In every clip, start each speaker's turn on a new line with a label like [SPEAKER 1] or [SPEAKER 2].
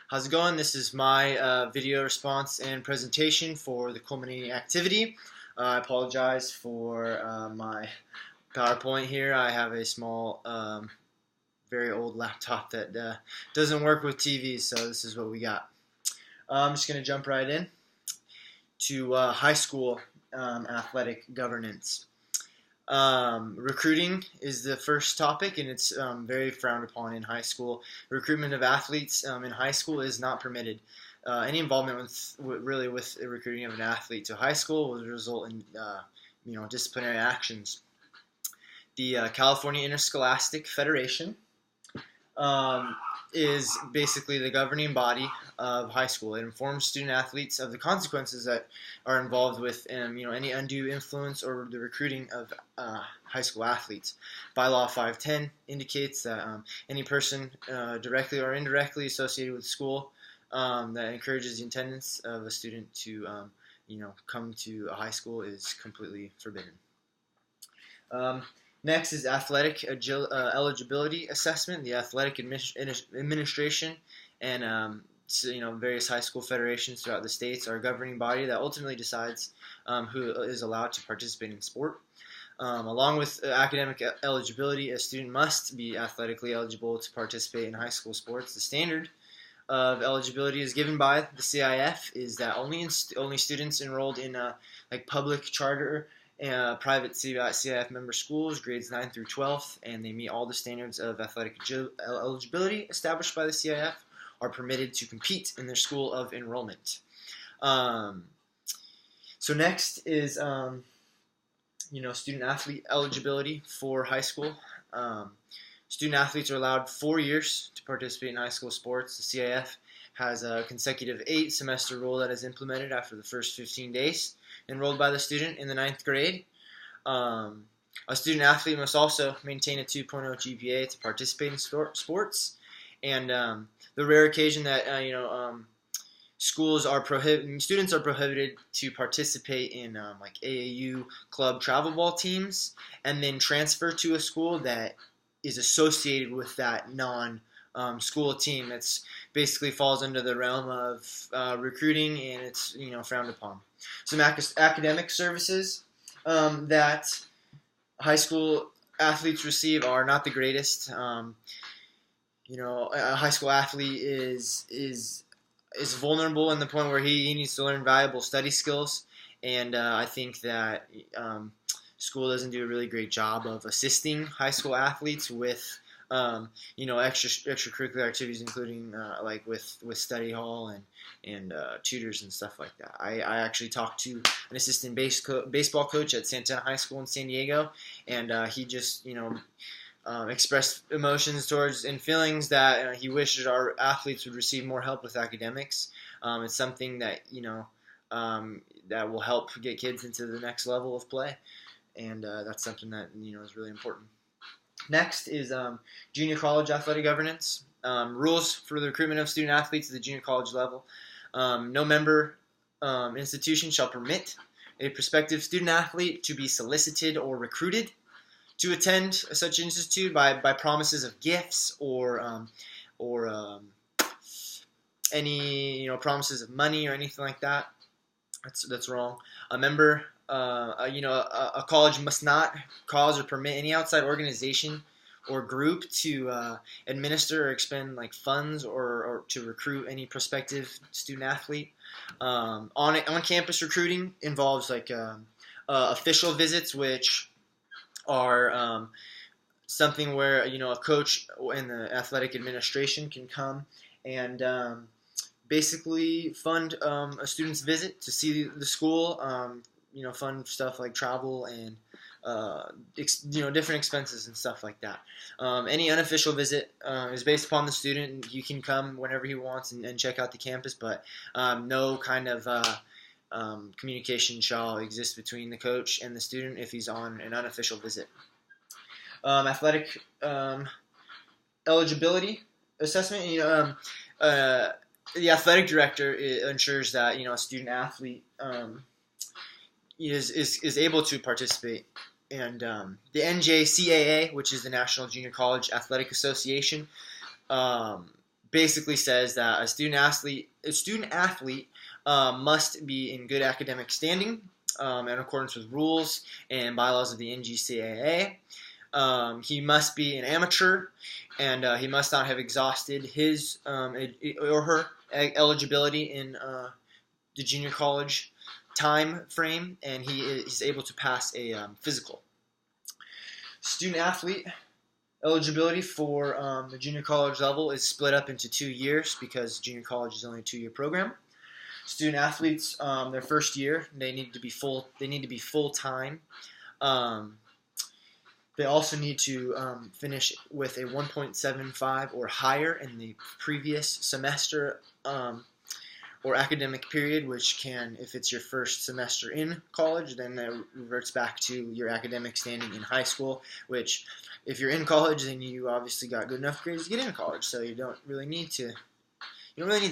[SPEAKER 1] How's it going? This is my video response and presentation for the culminating activity. I apologize for my PowerPoint here. I have a small, very old laptop that doesn't work with TVs, so this is what we got. I'm just going to jump right in to high school athletic governance. Recruiting is the first topic, and it's very frowned upon in high school. Recruitment of athletes in high school is not permitted. Any involvement with recruiting of an athlete to high school will result in disciplinary actions. The California Interscholastic Federation is basically the governing body of high school. It informs student athletes of the consequences that are involved with any undue influence or the recruiting of high school athletes. Bylaw 510 indicates that any person directly or indirectly associated with school that encourages the attendance of a student to come to a high school is completely forbidden. Next is athletic eligibility assessment. The athletic administration and various high school federations throughout the states are a governing body that ultimately decides who is allowed to participate in sport. Along with academic eligibility, a student must be athletically eligible to participate in high school sports. The standard of eligibility is given by the CIF is that only students enrolled in public charter private CIF member schools, grades 9 through 12, and they meet all the standards of athletic eligibility established by the CIF, are permitted to compete in their school of enrollment. So next is student athlete eligibility for high school. Student athletes are allowed 4 years to participate in high school sports. The CIF has a consecutive 8-semester rule that is implemented after the first 15 days enrolled by the student in the 9th grade. A student athlete must also maintain a 2.0 GPA to participate in sports. And the rare occasion that students are prohibited to participate in AAU club travel ball teams and then transfer to a school that is associated with that school team. That's basically falls under the realm of recruiting, and it's frowned upon. Some academic services that high school athletes receive are not the greatest. A high school athlete is vulnerable in the point where he needs to learn valuable study skills, and I think that school doesn't do a really great job of assisting high school athletes with extracurricular activities, including with study hall and tutors and stuff like that. I actually talked to an assistant baseball coach at Santana High School in San Diego, and he just expressed emotions towards and feelings that he wished that our athletes would receive more help with academics. It's something that that will help get kids into the next level of play, and that's something that is really important. Next is junior college athletic governance. Rules for the recruitment of student athletes at the junior college level. No member institution shall permit a prospective student athlete to be solicited or recruited to attend such institute by promises of gifts or any promises of money or anything like that. That's wrong. A member, a college must not cause or permit any outside organization or group to administer or expend funds or to recruit any prospective student athlete. On-campus recruiting involves official visits, which are something where a coach and the athletic administration can come and basically fund a student's visit to see the school. Fund stuff like travel and different expenses and stuff like that. Any unofficial visit is based upon the student. He can come whenever he wants and check out the campus, but no kind of communication shall exist between the coach and the student if he's on an unofficial visit. Athletic eligibility assessment. The athletic director ensures that a student athlete is able to participate, and the NJCAA, which is the National Junior College Athletic Association, basically says that a student athlete must be in good academic standing in accordance with rules and bylaws of the NGCAA. He must be an amateur, and he must not have exhausted his or her eligibility in the junior college time frame, and he is able to pass a physical. Student athlete eligibility for the junior college level is split up into 2 years because junior college is only a 2-year program. Student athletes, their first year, they need to be full time. They also need to finish with a 1.75 or higher in the previous semester or academic period, which can, if it's your first semester in college, then that reverts back to your academic standing in high school, which if you're in college, then you obviously got good enough grades to get into college, so you don't really need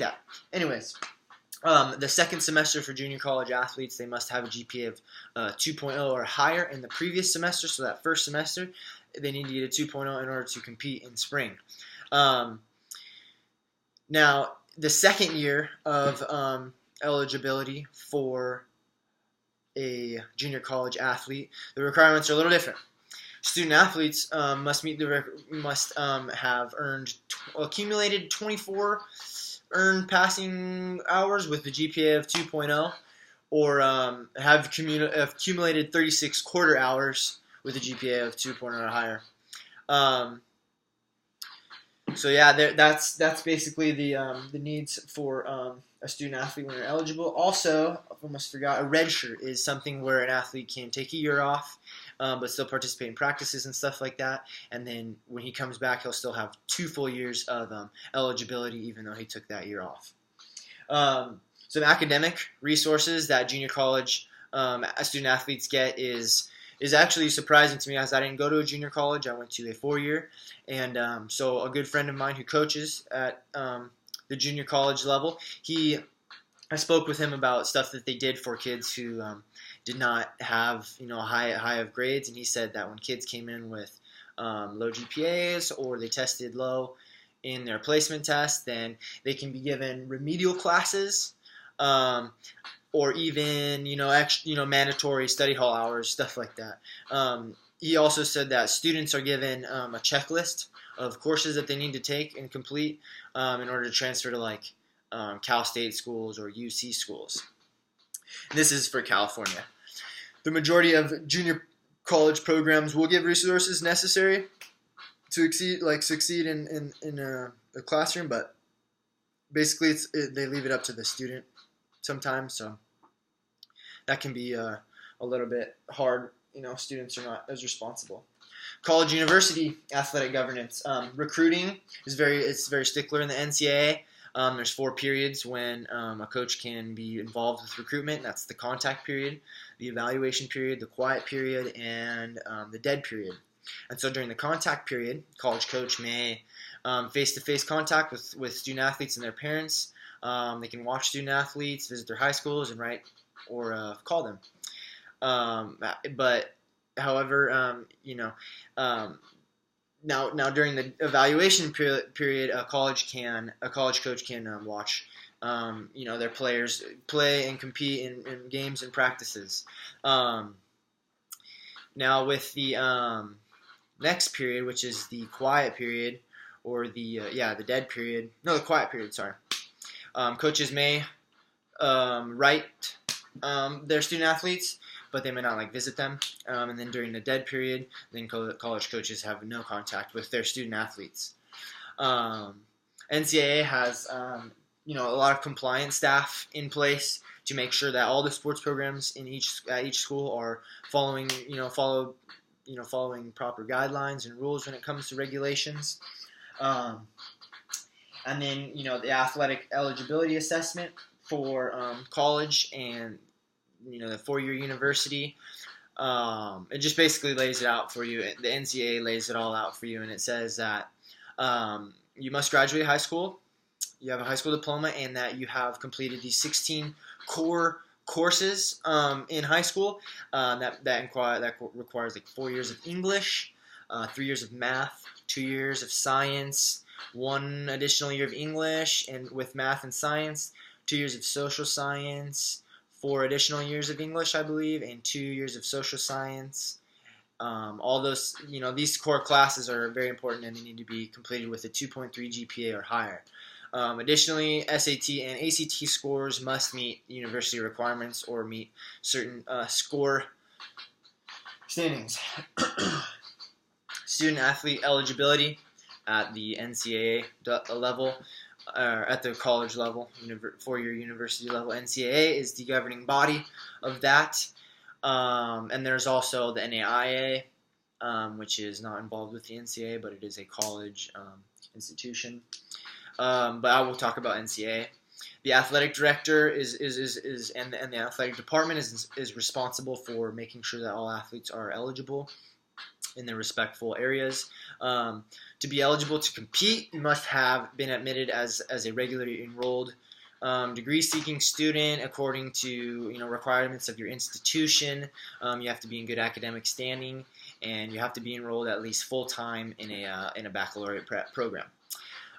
[SPEAKER 1] that. Anyways, the second semester for junior college athletes, they must have a GPA of 2.0 or higher in the previous semester. So that first semester, they need to get a 2.0 in order to compete in spring. Now, the second year of eligibility for a junior college athlete, the requirements are a little different. Student athletes must have earned accumulated 24 earned passing hours with the GPA of 2.0, or have accumulated 36 quarter hours with a GPA of 2.0 or higher. So yeah, that's basically the needs for a student athlete when they're eligible. Also, I almost forgot, a red shirt is something where an athlete can take a year off, but still participate in practices and stuff like that. And then when he comes back, he'll still have 2 full years of eligibility, even though he took that year off. Some academic resources that junior college student athletes get is actually surprising to me, as I didn't go to a junior college. I went to a 4-year, and so a good friend of mine who coaches at the junior college level, I spoke with him about stuff that they did for kids who did not have a high of grades, and he said that when kids came in with low GPAs or they tested low in their placement test, then they can be given remedial classes, or even mandatory study hall hours, stuff like that. He also said that students are given a checklist of courses that they need to take and complete in order to transfer to Cal State schools or UC schools. And this is for California. The majority of junior college programs will give resources necessary to succeed in a classroom, but basically they leave it up to the student sometimes, so that can be a little bit hard. Students are not as responsible. College university athletic governance. Recruiting is very stickler in the NCAA. There's 4 periods when a coach can be involved with recruitment. That's the contact period, the evaluation period, the quiet period, and the dead period. And so during the contact period, college coach may face-to-face contact with student athletes and their parents. They can watch student athletes, visit their high schools, and write or call them. But however, now during the evaluation period, a college coach can watch their players play and compete in games and practices. Now with the next period, which is the quiet period, or the dead period. No, the quiet period. Sorry. Coaches may write their student athletes, but they may not visit them. And then during the dead period, then college coaches have no contact with their student athletes. NCAA has a lot of compliance staff in place to make sure that all the sports programs at each school are following proper guidelines and rules when it comes to regulations. And then the athletic eligibility assessment for college and the 4-year university. It just basically lays it out for you. The NCAA lays it all out for you, and it says that you must graduate high school, you have a high school diploma, and that you have completed these 16 core courses in high school. That requires 4 years of English, 3 years of math, 2 years of science, 1 additional year of English and with math and science, 2 years of social science, 4 additional years of English, I believe, and 2 years of social science. All those, these core classes are very important and they need to be completed with a 2.3 GPA or higher. Additionally, SAT and ACT scores must meet university requirements or meet certain score standings. Student athlete eligibility at the NCAA level, or at the college level, 4-year university level. NCAA is the governing body of that. And there's also the NAIA, which is not involved with the NCAA, but it is a college institution. But I will talk about NCAA. The athletic director and the athletic department is responsible for making sure that all athletes are eligible in their respectful areas. To be eligible to compete, you must have been admitted as a regularly enrolled degree-seeking student according to requirements of your institution. You have to be in good academic standing, and you have to be enrolled at least full-time in a baccalaureate prep program.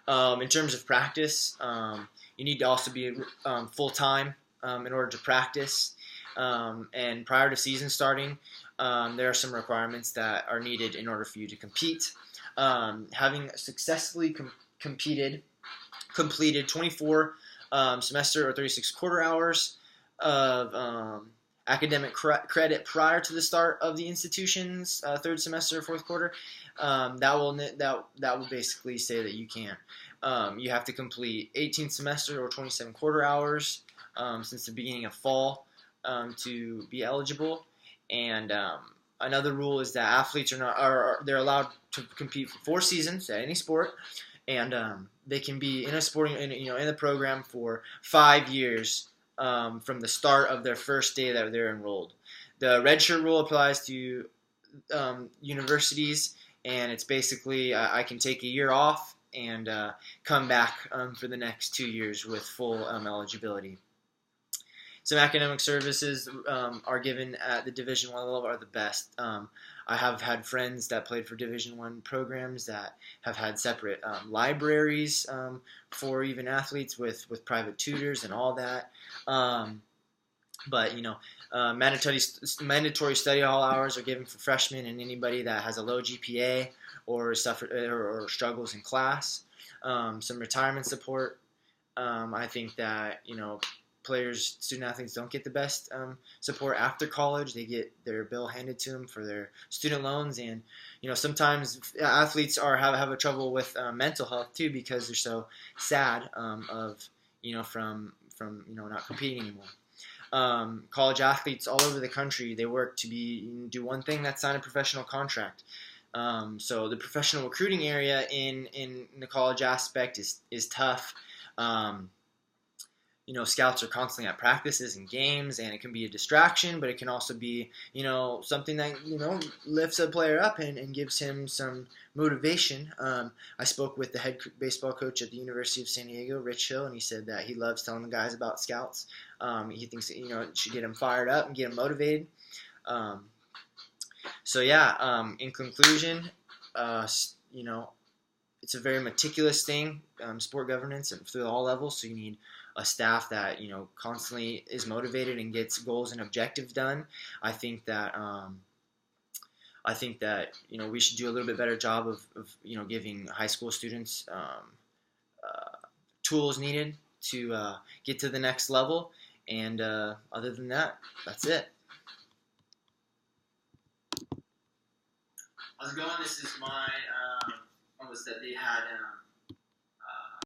[SPEAKER 1] In terms of practice, you need to also be full-time in order to practice. And prior to season starting, there are some requirements that are needed in order for you to compete. Having successfully completed 24 semester or 36 quarter hours of academic credit prior to the start of the institution's third semester or fourth quarter, that will basically say that you can. You have to complete 18 semester or 27 quarter hours since the beginning of fall to be eligible. And another rule is that athletes they're allowed to compete for 4 seasons at any sport, and they can be in the program for 5 years from the start of their first day that they're enrolled. The redshirt rule applies to universities, and it's basically I can take a year off and come back for the next 2 years with full eligibility. Some academic services are given at the Division I level are the best. I have had friends that played for Division I programs that have had separate libraries for even athletes with private tutors and all that. But mandatory study hall hours are given for freshmen and anybody that has a low GPA or struggles in class. Some retirement support. I think that student athletes don't get the best support after college. They get their bill handed to them for their student loans, and sometimes athletes have a trouble with mental health too because they're so sad from not competing anymore. College athletes all over the country, they work to do one thing, that's sign a professional contract. So the professional recruiting area in the college aspect is tough. Scouts are constantly at practices and games, and it can be a distraction, but it can also be, something that, lifts a player up and gives him some motivation. I spoke with the head baseball coach at the University of San Diego, Rich Hill, and he said that he loves telling the guys about scouts. He thinks, it should get him fired up and get him motivated. In conclusion, it's a very meticulous thing, sport governance, and through all levels. So you need a staff that constantly is motivated and gets goals and objectives done. I think that we should do a little bit better job of giving high school students tools needed to get to the next level. And other than that, that's it. How's it going? This is my that they had